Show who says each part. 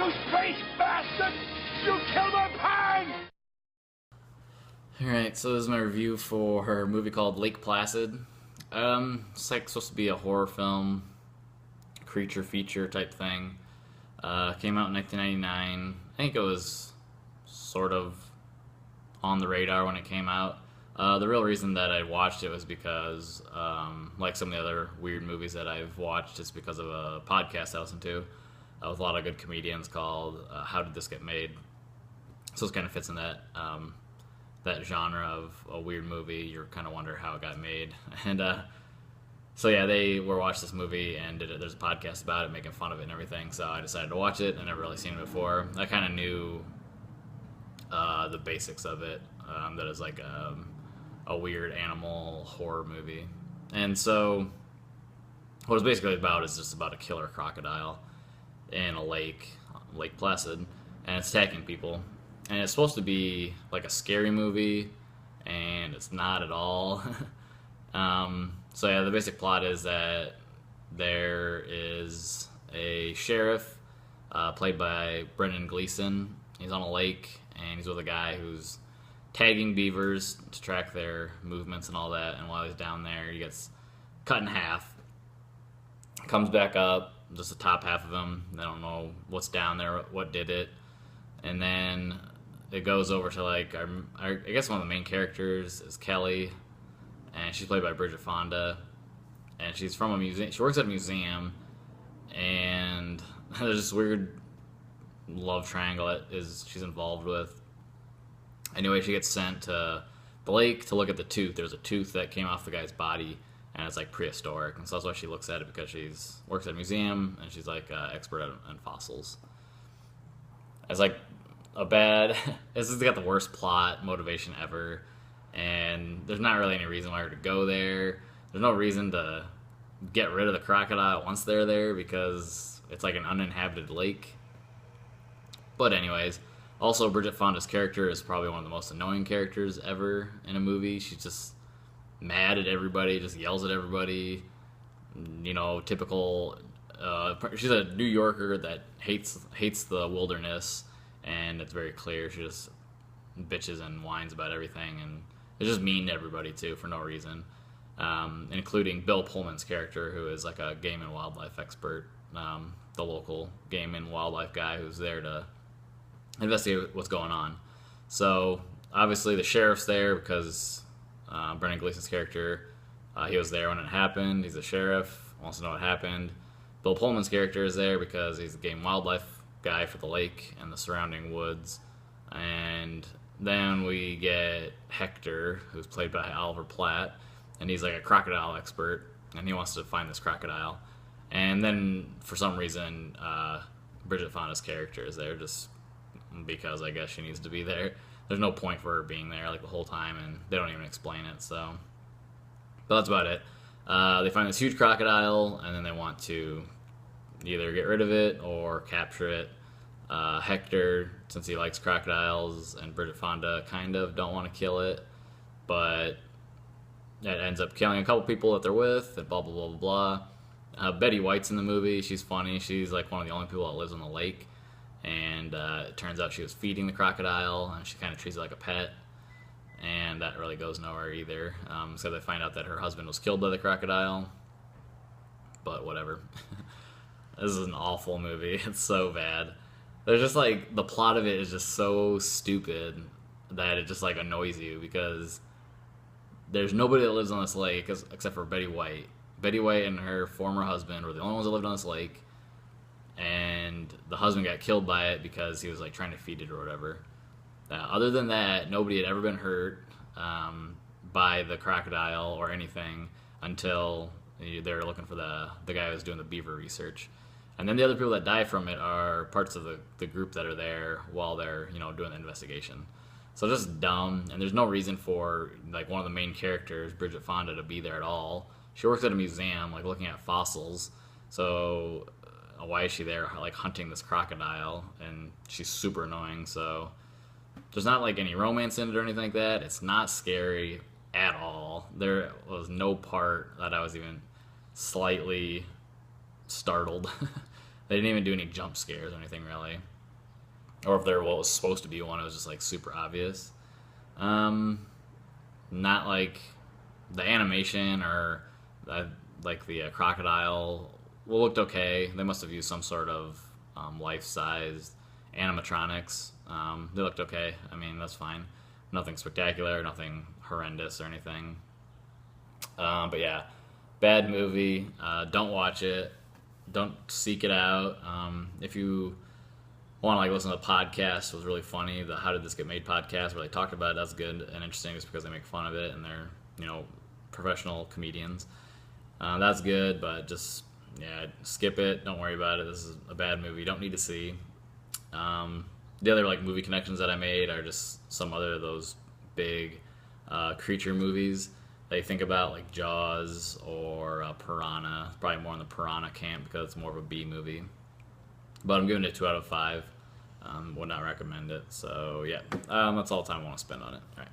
Speaker 1: You space bastard! You killed my pan!
Speaker 2: Alright, so this is my review for her movie called Lake Placid. It's like supposed to be a horror film, creature feature type thing. Came out in 1999. I think it was sort of on the radar when it came out. The real reason that I watched it was because, like some of the other weird movies that I've watched, it's because of a podcast I listen to with a lot of good comedians called How Did This Get Made? So it kind of fits in that that genre of a weird movie. You're kind of wonder how it got made. And so yeah, they were watched this movie and there's a podcast about it, making fun of it and everything. So I decided to watch it. I never really seen it before. I kind of knew the basics of it. That is like a weird animal horror movie. And so what it's basically about is just about a killer crocodile in a lake, Lake Placid, and it's attacking people. And it's supposed to be like a scary movie, and it's not at all. So yeah, the basic plot is that there is a sheriff played by Brendan Gleeson. He's on a lake, and he's with a guy who's tagging beavers to track their movements and all that. And while he's down there, he gets cut in half, comes back up, just the top half of him. They don't know what's down there, what did it. And then it goes over to like I guess one of the main characters is Kelly, and she's played by Bridget Fonda, and she's from a museum. She works at a museum, and there's this weird love triangle that she's involved with. Anyway, she gets sent to the lake to look at the tooth. There's a tooth that came off the guy's body, and it's like prehistoric, and so that's why she looks at it, because she's works at a museum and she's like expert on fossils. It's like this has got the worst plot motivation ever, and there's not really any reason why her to go there. There's no reason to get rid of the crocodile once they're there, because it's like an uninhabited lake. But anyways, also Bridget Fonda's character is probably one of the most annoying characters ever in a movie. She's just mad at everybody, just yells at everybody. You know, typical. She's a New Yorker that hates the wilderness. And it's very clear she just bitches and whines about everything, and it's just mean to everybody too for no reason, including Bill Pullman's character, who is like a game and wildlife expert, the local game and wildlife guy who's there to investigate what's going on. So obviously the sheriff's there because Brendan Gleeson's character, he was there when it happened. He's a sheriff, wants to know what happened. Bill Pullman's character is there because he's a game and wildlife guy for the lake and the surrounding woods. And then we get Hector, who's played by Oliver Platt, and he's like a crocodile expert, and he wants to find this crocodile. And then for some reason Bridget Fonda's character is there just because I guess she needs to be there. There's no point for her being there like the whole time, and they don't even explain it. So but that's about it. They find this huge crocodile, and then they want to either get rid of it or capture it. Hector, since he likes crocodiles, and Bridget Fonda kind of don't want to kill it, but it ends up killing a couple people that they're with, and blah, blah, blah, blah, blah. Betty White's in the movie. She's funny. She's like one of the only people that lives on the lake, and it turns out she was feeding the crocodile, and she kind of treats it like a pet, and that really goes nowhere either. So they find out that her husband was killed by the crocodile, but whatever. This is an awful movie. It's so bad. There's just like, the plot of it is just so stupid that it just like annoys you, because there's nobody that lives on this lake except for Betty White. Betty White and her former husband were the only ones that lived on this lake, and the husband got killed by it because he was like trying to feed it or whatever. Other than that, nobody had ever been hurt by the crocodile or anything until they were looking for the guy who was doing the beaver research. And then the other people that die from it are parts of the group that are there while they're, doing the investigation. So just dumb, and there's no reason for like one of the main characters, Bridget Fonda, to be there at all. She works at a museum, like looking at fossils. So why is she there, like hunting this crocodile? And she's super annoying. So there's not like any romance in it or anything like that. It's not scary at all. There was no part that I was even slightly startled. They didn't even do any jump scares or anything really. Or if there was supposed to be one, it was just like super obvious. Not like the animation or like the crocodile. Well, looked okay. They must have used some sort of life-sized animatronics. They looked okay. I mean, that's fine. Nothing spectacular, nothing horrendous or anything. But yeah, bad movie. Don't watch it. Don't seek it out. If you want to like listen to a podcast, it was really funny. The How Did This Get Made podcast where they talked about it. That's good and interesting just because they make fun of it and they're professional comedians. That's good, but just skip it. Don't worry about it. This is a bad movie. You don't need to see. The other like movie connections that I made are just some other of those big creature movies that you think about, like Jaws or Piranha. Probably more in the Piranha camp because it's more of a B movie. But I'm giving it 2 out of 5. Would not recommend it. So yeah, that's all the time I want to spend on it. All right.